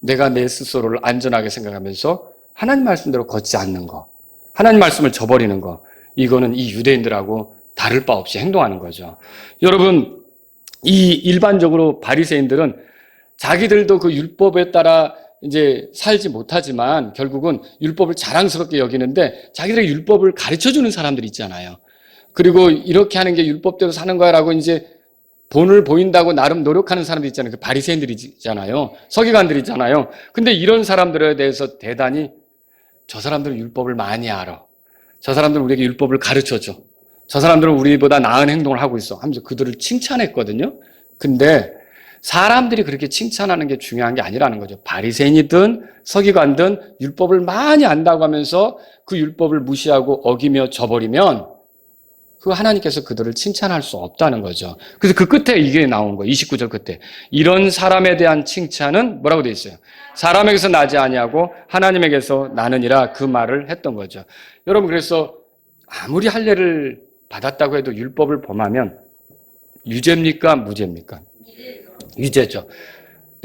내가 내 스스로를 안전하게 생각하면서 하나님 말씀대로 걷지 않는 거, 하나님 말씀을 저버리는 거, 이거는 이 유대인들하고 다를 바 없이 행동하는 거죠. 여러분, 이 일반적으로 바리새인들은 자기들도 그 율법에 따라 이제 살지 못하지만 결국은 율법을 자랑스럽게 여기는데 자기들의 율법을 가르쳐주는 사람들이 있잖아요. 그리고 이렇게 하는 게 율법대로 사는 거야라고 이제 본을 보인다고 나름 노력하는 사람들 있잖아요. 그 바리새인들이잖아요. 서기관들이잖아요. 근데 이런 사람들에 대해서 대단히 저 사람들은 율법을 많이 알아. 저 사람들은 우리에게 율법을 가르쳐줘. 저 사람들은 우리보다 나은 행동을 하고 있어 하면서 그들을 칭찬했거든요. 근데 사람들이 그렇게 칭찬하는 게 중요한 게 아니라는 거죠. 바리새인이든 서기관든 율법을 많이 안다고 하면서 그 율법을 무시하고 어기며 저버리면 그 하나님께서 그들을 칭찬할 수 없다는 거죠. 그래서 그 끝에 이게 나온 거예요. 29절 끝에. 이런 사람에 대한 칭찬은 뭐라고 되어 있어요? 사람에게서 나지 아니하고 하나님에게서 나느니라, 그 말을 했던 거죠. 여러분, 그래서 아무리 할례를 받았다고 해도 율법을 범하면 유죄입니까? 무죄입니까? 유죄죠.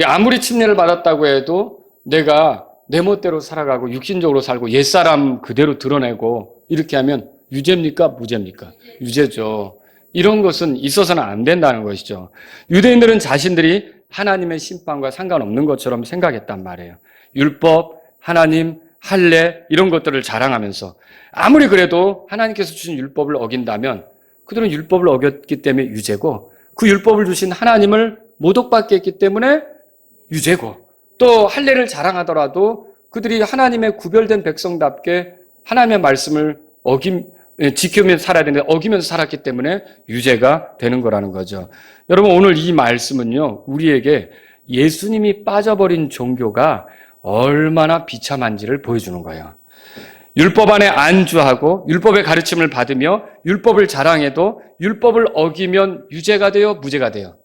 아무리 침례를 받았다고 해도 내가 내 멋대로 살아가고 육신적으로 살고 옛사람 그대로 드러내고 이렇게 하면 유죄입니까? 무죄입니까? 유죄죠. 이런 것은 있어서는 안 된다는 것이죠. 유대인들은 자신들이 하나님의 심판과 상관없는 것처럼 생각했단 말이에요. 율법, 하나님, 할례 이런 것들을 자랑하면서 아무리 그래도 하나님께서 주신 율법을 어긴다면 그들은 율법을 어겼기 때문에 유죄고, 그 율법을 주신 하나님을 모독받게 했기 때문에 유죄고, 또 할례를 자랑하더라도 그들이 하나님의 구별된 백성답게 하나님의 말씀을 지키면서 살아야 되는데 어기면서 살았기 때문에 유죄가 되는 거라는 거죠. 여러분, 오늘 이 말씀은요, 우리에게 예수님이 빠져버린 종교가 얼마나 비참한지를 보여주는 거예요. 율법 안에 안주하고 율법의 가르침을 받으며 율법을 자랑해도 율법을 어기면 유죄가 돼요? 무죄가 돼요?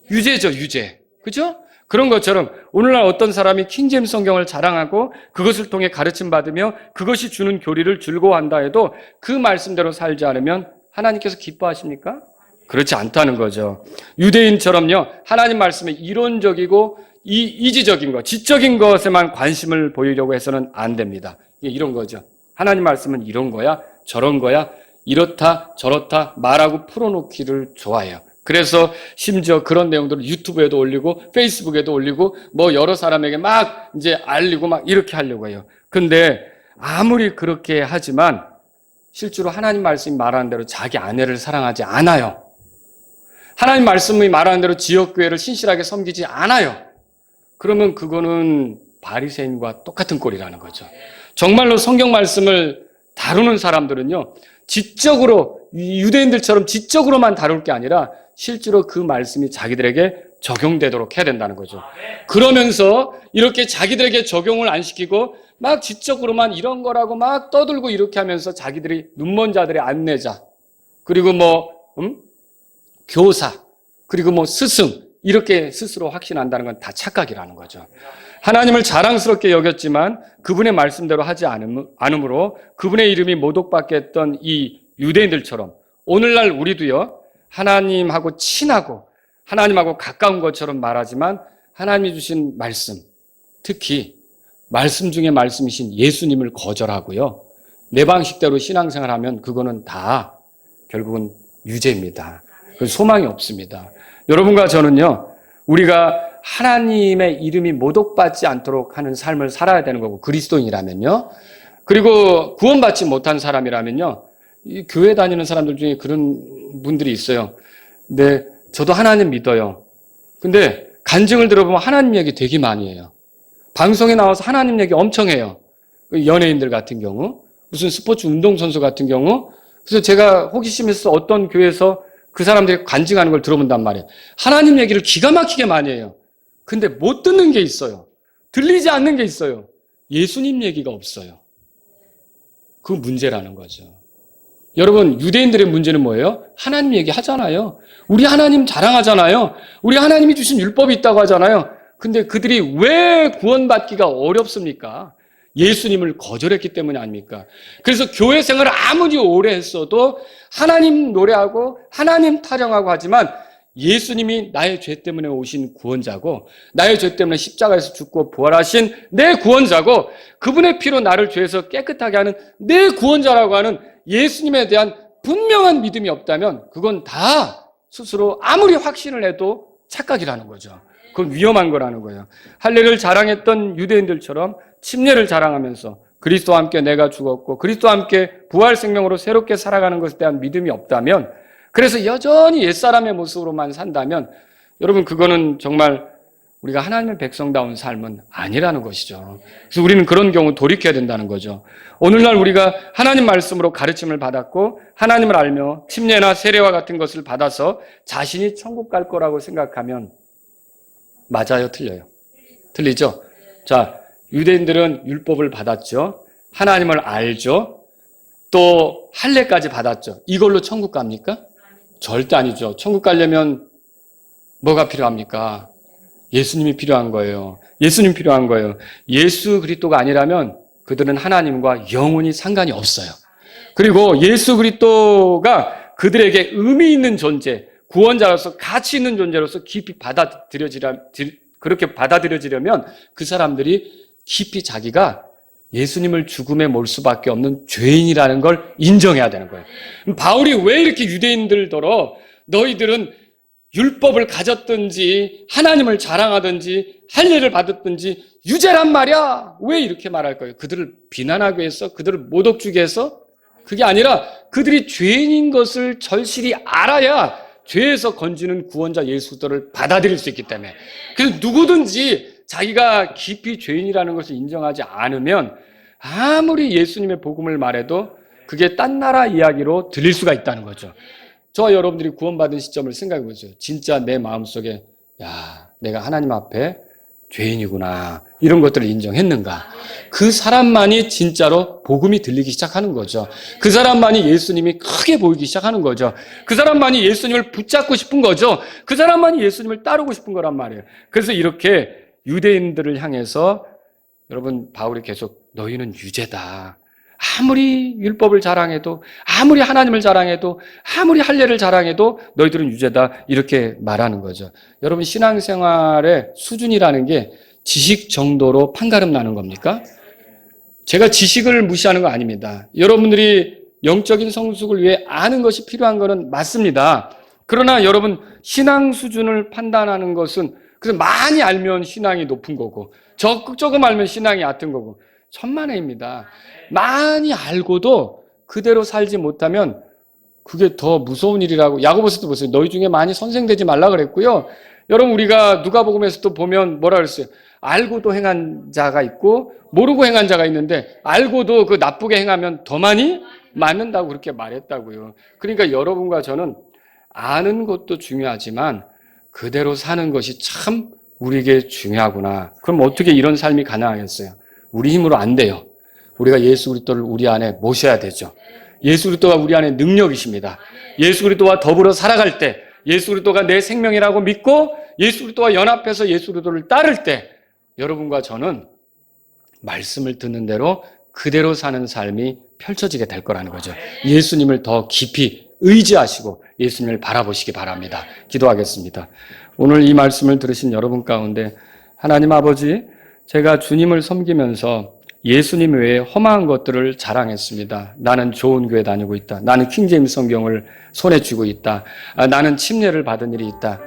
유죄죠, 유죄. 그죠? 그런 것처럼 오늘날 어떤 사람이 킹제임스 성경을 자랑하고 그것을 통해 가르침 받으며 그것이 주는 교리를 즐거워한다 해도 그 말씀대로 살지 않으면 하나님께서 기뻐하십니까? 그렇지 않다는 거죠. 유대인처럼요, 하나님 말씀에 이론적이고 이지적인 것, 지적인 것에만 관심을 보이려고 해서는 안 됩니다. 이런 거죠. 하나님 말씀은 이런 거야, 저런 거야, 이렇다 저렇다 말하고 풀어놓기를 좋아해요. 그래서 심지어 그런 내용들을 유튜브에도 올리고 페이스북에도 올리고 뭐 여러 사람에게 막 이제 알리고 막 이렇게 하려고 해요. 근데 아무리 그렇게 하지만 실제로 하나님 말씀이 말하는 대로 자기 아내를 사랑하지 않아요. 하나님 말씀이 말하는 대로 지역교회를 신실하게 섬기지 않아요. 그러면 그거는 바리새인과 똑같은 꼴이라는 거죠. 정말로 성경 말씀을 다루는 사람들은요, 지적으로 유대인들처럼 지적으로만 다룰 게 아니라 실제로 그 말씀이 자기들에게 적용되도록 해야 된다는 거죠. 그러면서 이렇게 자기들에게 적용을 안 시키고 막 지적으로만 이런 거라고 막 떠들고 이렇게 하면서 자기들이 눈먼 자들의 안내자, 그리고 교사, 그리고 스승, 이렇게 스스로 확신한다는 건 다 착각이라는 거죠. 하나님을 자랑스럽게 여겼지만 그분의 말씀대로 하지 않으므로 그분의 이름이 모독받게 했던 이 유대인들처럼 오늘날 우리도요, 하나님하고 친하고 하나님하고 가까운 것처럼 말하지만 하나님이 주신 말씀, 특히 말씀 중에 말씀이신 예수님을 거절하고요. 내 방식대로 신앙생활하면 그거는 다 결국은 유죄입니다. 소망이 없습니다. 여러분과 저는요, 우리가 하나님의 이름이 모독받지 않도록 하는 삶을 살아야 되는 거고, 그리스도인이라면요. 그리고 구원받지 못한 사람이라면요, 이 교회 다니는 사람들 중에 그런 분들이 있어요. 근데 저도 하나님 믿어요. 근데 간증을 들어보면 하나님 얘기 되게 많이 해요. 방송에 나와서 하나님 얘기 엄청 해요. 연예인들 같은 경우, 무슨 스포츠 운동선수 같은 경우. 그래서 제가 호기심에서 어떤 교회에서 그 사람들이 간증하는 걸 들어본단 말이에요. 하나님 얘기를 기가 막히게 많이 해요. 근데 못 듣는 게 있어요. 들리지 않는 게 있어요. 예수님 얘기가 없어요. 그 문제라는 거죠. 여러분, 유대인들의 문제는 뭐예요? 하나님 얘기 하잖아요. 우리 하나님 자랑하잖아요. 우리 하나님이 주신 율법이 있다고 하잖아요. 근데 그들이 왜 구원받기가 어렵습니까? 예수님을 거절했기 때문이 아닙니까? 그래서 교회 생활을 아무리 오래 했어도 하나님 노래하고 하나님 타령하고 하지만 예수님이 나의 죄 때문에 오신 구원자고, 나의 죄 때문에 십자가에서 죽고 부활하신 내 구원자고, 그분의 피로 나를 죄에서 깨끗하게 하는 내 구원자라고 하는 예수님에 대한 분명한 믿음이 없다면 그건 다 스스로 아무리 확신을 해도 착각이라는 거죠. 그건 위험한 거라는 거예요. 할례를 자랑했던 유대인들처럼 침례를 자랑하면서 그리스도와 함께 내가 죽었고 그리스도와 함께 부활 생명으로 새롭게 살아가는 것에 대한 믿음이 없다면, 그래서 여전히 옛사람의 모습으로만 산다면, 여러분, 그거는 정말 우리가 하나님의 백성다운 삶은 아니라는 것이죠. 그래서 우리는 그런 경우 돌이켜야 된다는 거죠. 오늘날 우리가 하나님 말씀으로 가르침을 받았고 하나님을 알며 침례나 세례와 같은 것을 받아서 자신이 천국 갈 거라고 생각하면 맞아요, 틀려요? 틀리죠? 자, 유대인들은 율법을 받았죠. 하나님을 알죠. 또 할례까지 받았죠. 이걸로 천국 갑니까? 절대 아니죠. 천국 가려면 뭐가 필요합니까? 예수님이 필요한 거예요. 예수님 필요한 거예요. 예수 그리스도가 아니라면 그들은 하나님과 영원히 상관이 없어요. 그리고 예수 그리스도가 그들에게 의미 있는 존재, 구원자로서 가치 있는 존재로서 깊이 그렇게 받아들여지려면 그 사람들이 깊이 자기가 예수님을 죽음에 몰 수밖에 없는 죄인이라는 걸 인정해야 되는 거예요. 바울이 왜 이렇게 유대인들더러 너희들은 율법을 가졌든지 하나님을 자랑하든지 할례를 받았든지 유죄란 말이야, 왜 이렇게 말할 거예요? 그들을 비난하기 위해서, 그들을 모독주기 위해서? 그게 아니라 그들이 죄인인 것을 절실히 알아야 죄에서 건지는 구원자 예수를 받아들일 수 있기 때문에. 그래서 누구든지 자기가 깊이 죄인이라는 것을 인정하지 않으면 아무리 예수님의 복음을 말해도 그게 딴 나라 이야기로 들릴 수가 있다는 거죠. 저와 여러분들이 구원받은 시점을 생각해 보세요. 진짜 내 마음속에 내가 하나님 앞에 죄인이구나, 이런 것들을 인정했는가? 그 사람만이 진짜로 복음이 들리기 시작하는 거죠. 그 사람만이 예수님이 크게 보이기 시작하는 거죠. 그 사람만이 예수님을 붙잡고 싶은 거죠. 그 사람만이 예수님을 따르고 싶은 거란 말이에요. 그래서 이렇게 유대인들을 향해서 여러분, 바울이 계속 너희는 유죄다. 아무리 율법을 자랑해도, 아무리 하나님을 자랑해도, 아무리 할례를 자랑해도 너희들은 유죄다, 이렇게 말하는 거죠. 여러분, 신앙생활의 수준이라는 게 지식 정도로 판가름 나는 겁니까? 제가 지식을 무시하는 거 아닙니다. 여러분들이 영적인 성숙을 위해 아는 것이 필요한 것은 맞습니다. 그러나 여러분, 신앙 수준을 판단하는 것은 그래서 많이 알면 신앙이 높은 거고 조금 알면 신앙이 얕은 거고 천만에입니다. 많이 알고도 그대로 살지 못하면 그게 더 무서운 일이라고. 야고보서도 보세요. 너희 중에 많이 선생 되지 말라 그랬고요. 여러분, 우리가 누가복음에서도 보면 뭐라 그랬어요? 알고도 행한 자가 있고 모르고 행한 자가 있는데 알고도 그 나쁘게 행하면 더 많이 맞는다고 그렇게 말했다고요. 그러니까 여러분과 저는 아는 것도 중요하지만 그대로 사는 것이 참 우리에게 중요하구나. 그럼 어떻게 이런 삶이 가능하겠어요? 우리 힘으로 안 돼요. 우리가 예수 그리스도를 우리 안에 모셔야 되죠. 예수 그리스도가 우리 안에 능력이십니다. 예수 그리스도와 더불어 살아갈 때, 예수 그리스도가 내 생명이라고 믿고 예수 그리스도와 연합해서 예수 그리스도를 따를 때 여러분과 저는 말씀을 듣는 대로 그대로 사는 삶이 펼쳐지게 될 거라는 거죠. 예수님을 더 깊이 의지하시고 예수님을 바라보시기 바랍니다. 기도하겠습니다. 오늘 이 말씀을 들으신 여러분 가운데 하나님 아버지, 제가 주님을 섬기면서 예수님 외에 험한 것들을 자랑했습니다. 나는 좋은 교회 다니고 있다. 나는 킹제임스 성경을 손에 쥐고 있다. 나는 침례를 받은 일이 있다.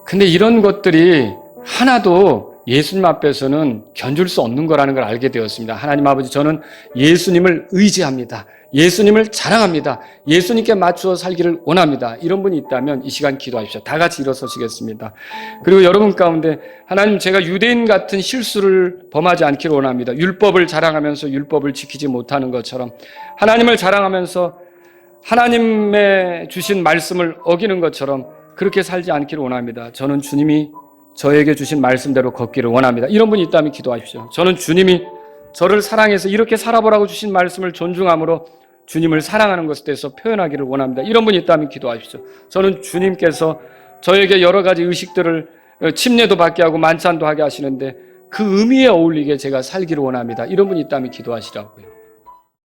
근데 이런 것들이 하나도 예수님 앞에서는 견줄 수 없는 거라는 걸 알게 되었습니다. 하나님 아버지, 저는 예수님을 의지합니다. 예수님을 자랑합니다. 예수님께 맞추어 살기를 원합니다. 이런 분이 있다면 이 시간 기도하십시오. 다 같이 일어서시겠습니다. 그리고 여러분 가운데 하나님, 제가 유대인 같은 실수를 범하지 않기를 원합니다. 율법을 자랑하면서 율법을 지키지 못하는 것처럼, 하나님을 자랑하면서 하나님의 주신 말씀을 어기는 것처럼 그렇게 살지 않기를 원합니다. 저는 주님이 저에게 주신 말씀대로 걷기를 원합니다. 이런 분이 있다면 기도하십시오. 저는 주님이 저를 사랑해서 이렇게 살아보라고 주신 말씀을 존중함으로 주님을 사랑하는 것에 대해서 표현하기를 원합니다. 이런 분이 있다면 기도하십시오. 저는 주님께서 저에게 여러 가지 의식들을 침례도 받게 하고 만찬도 하게 하시는데 그 의미에 어울리게 제가 살기를 원합니다. 이런 분이 있다면 기도하시라고요.